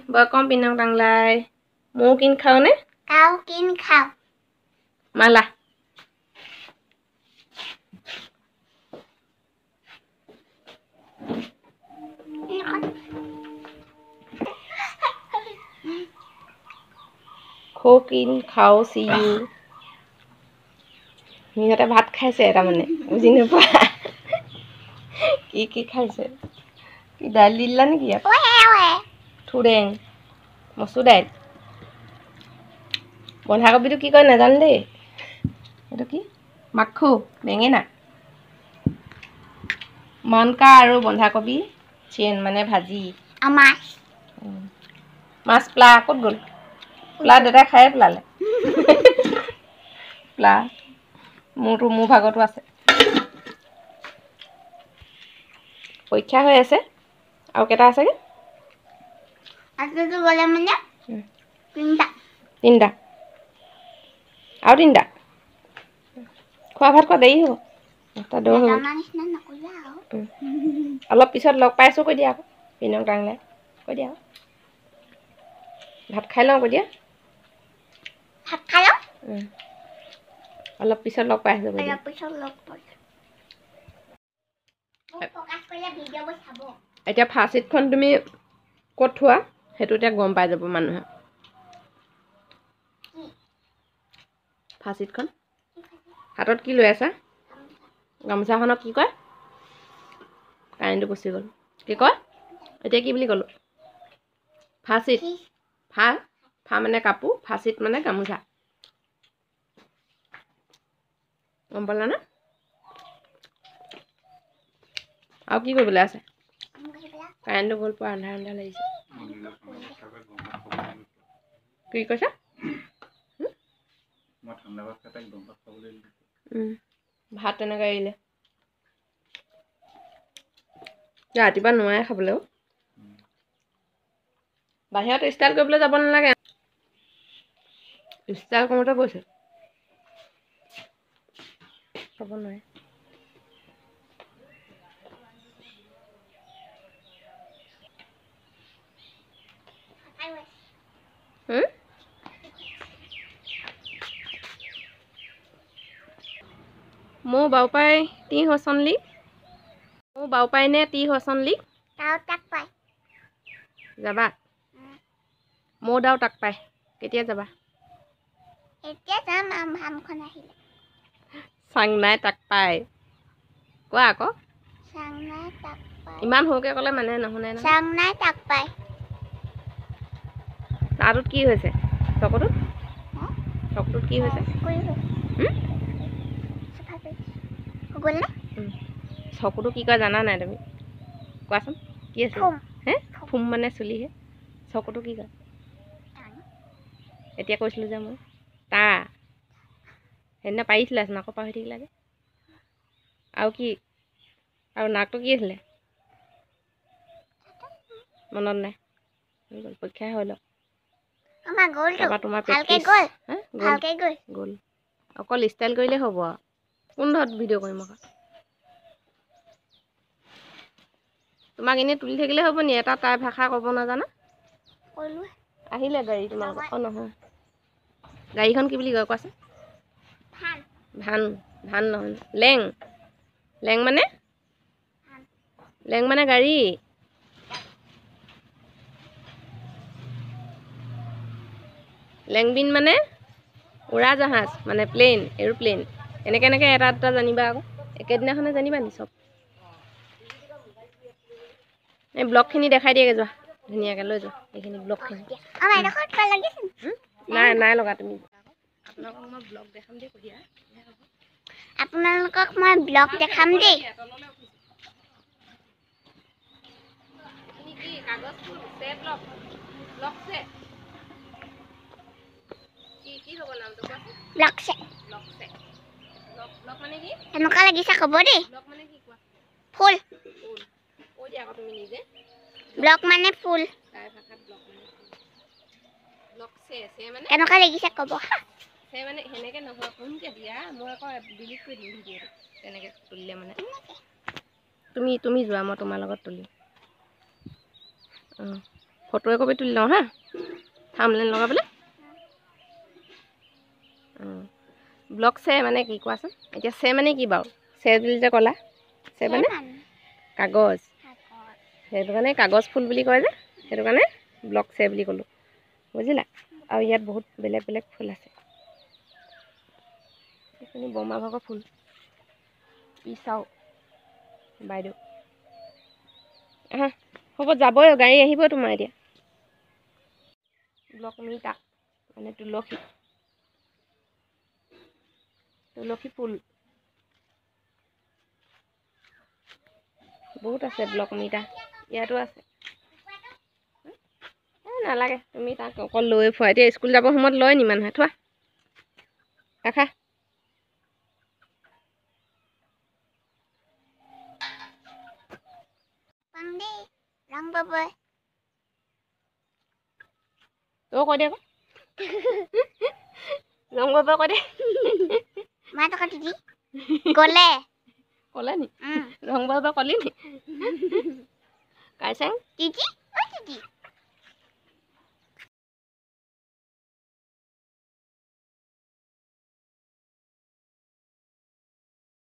welcome Pinang Tanglai. Mau kin khao ne? Kau kin khao. Malah. Kho kin khao see you. Nihata bhat khaise eta mane. Buji napa. Ki khaise? Ki dal lilla niki ya? Oe. Thureng. Mosu dal. বন্ধাকবি তো কি কয় নাজানো দেই এটা কি মাখু বেঙেনা মনকা আৰু বন্ধাকবি চেন মানে ভাজি মাছ মাছ প্লা ক'ত গ'ল প্লা দাদা খাই প্লালে প্লা মোৰ ভাগতো আছে পৰীক্ষা হৈ আছে আৰু কেটা আছে কি আজকে গলে মানে তিনটা আৰু তিনটা খোৱা ভাত খোৱা দেৰি হ'ব তা দৌ হ'ব অলপ পিছত লগ পাইছো কৈ দিয়া আকৌ পিনক টাংলাই কৈ দিয়া ভাত খাই লওঁ কৈ দিয়া ভাত খাই লওঁ অলপ পিছত লগ পাইছো কৈ দিয়া এতিয়া ফাৰ্ষ্টখন তুমি ক'ত থোৱা সেইটো এতিয়া গম পাই যাব মানুহে ফাৰ্ষ্টখন হাতত কি লৈ আছা গামছাখনক কি কয় কাৰেণ্টটো গুচি গ'ল কি কয় এতিয়া কি বুলি ক'লো ফাৰ্ষ্ট ফা মানে কাপোৰ ফাৰ্ষ্ট মানে গামোচা গম পালা না আৰু কি কৰিবলৈ আছে কাৰেণ্টটো গ'ল পৰা আন্ধাৰ আন্ধাৰ লাগিছে কি কৈছা মই ঠাণ্ডা ভাত খাই গৰম ভাত খাবলৈ ভাত তেনেকৈ এৰিলে ৰাতিপুৱা নোৱাৰে খাবলৈ বাহিৰত ষ্টাইল কৰিবলৈ যাব নালাগে ষ্টাইল কৰোঁতে গৈছে খাব নোৱাৰে Mau bau pai ti hoson li. Mau bau pai ne ti hoson li. Tao tak pai. Jaba. Mau dau tak pai. Ketia jaba. Etia jam ham khon ahile. Sang nai tak pai. Koa ako? Sang nai tak pai. Iman hoke kole mane নহনে না. Sang nai tak pai. Tarut ki hoise? Chokotut? Chokotut ki hoise? গ'ল না চকুটো কি কয় জানা নাই তুমি কোৱাচোন কি আছে হে ফুম মানে চুলিহে চকুটো কি কয় এতিয়া কৈছিলো যে মই তা হেনে পাইছিলা নাক পাহৰি থাকিলা যে আৰু কি আৰু নাকটো কি আছিলে মনত নাই পৰীক্ষা হ'ল আমা গ'ল তো তোমাৰ ভালকে গ'ল হে ভালকে গ'ল অকল ষ্টাইল কৰিলে হ'ব কোন ধত ভিডিঅ' কৰিম আকৌ তোমাক এনে তুলি থাকিলে হ'ব নি এটা তাই ভাষা ক'ব নাজানা কলো আহিলে গাড়ী তোমালোকৰ অ নহয় গাড়ীখন কি বুলি কয় কোৱাচোন ভান নহয় লেং মানে গাড়ী লেংবিন মানে উৰাজাহাজ মানে প্লেন এৰোপ্লেন এনেকে এটা এটা জানিবা আকৌ একেদিনাখনে জানিবা নি চব এই ব্লগখিনি দেখাই দিয়েগে যোৱা ধুনীয়াকৈ লৈ যোৱা এইখিনি ব্লগখিনি নাই লগা তুমি আপোনালোকক মই ব্লগ দেখাম দেই এনেকুৱা লাগিছে ক'ব দেই ফুল ব্লগ মানে ফুল কেনেকুৱা লাগিছে ক'ব মানে হেনেকে নহয় কোনকে দিয়া মই আকৌ ডিলিট কৰি দিম ভিডিঅ'টো তেনেকে তুলিলে মানে তুমি যোৱা মই তোমাৰ লগত তুলিম ফটো একপি তুলি লওঁ হা থাম্বনেইল লগাবলৈ ব্লগ চে মানে কি কোৱাচোন এতিয়া চে মানে কি বাৰু চে বুলি যে ক'লা চে মানে কাগজ সেইটো কাৰণে কাগজ ফুল বুলি কয় যে সেইটো কাৰণে ব্লগ চে বুলি ক'লোঁ বুজিলা আৰু ইয়াত বহুত বেলেগ বেলেগ ফুল আছে এইখিনি বমা ভাগৰ ফুল চাওঁ বাইদেউ হ'ব যাবই গাড়ী আহিব তোমাৰ এতিয়া ব্লক মিটা মানে তুলসী তুলসী ফুল বহুত আছে ব্লক মিটা ইয়াতো আছে নালাগে তুমি তাক অকল লৈ ফুৰা এতিয়া স্কুল যাবৰ সময়ত লয় নি মানুহে থোৱা ৰাখা ৰং বাবৈ তই কৈ দে আকৌ ৰং বাবা কৈ দে মা টকা দিদি গ'লে ক'লে নি ৰং বাবা ক'লি নি কাইচেং দিদি ঐ দিদি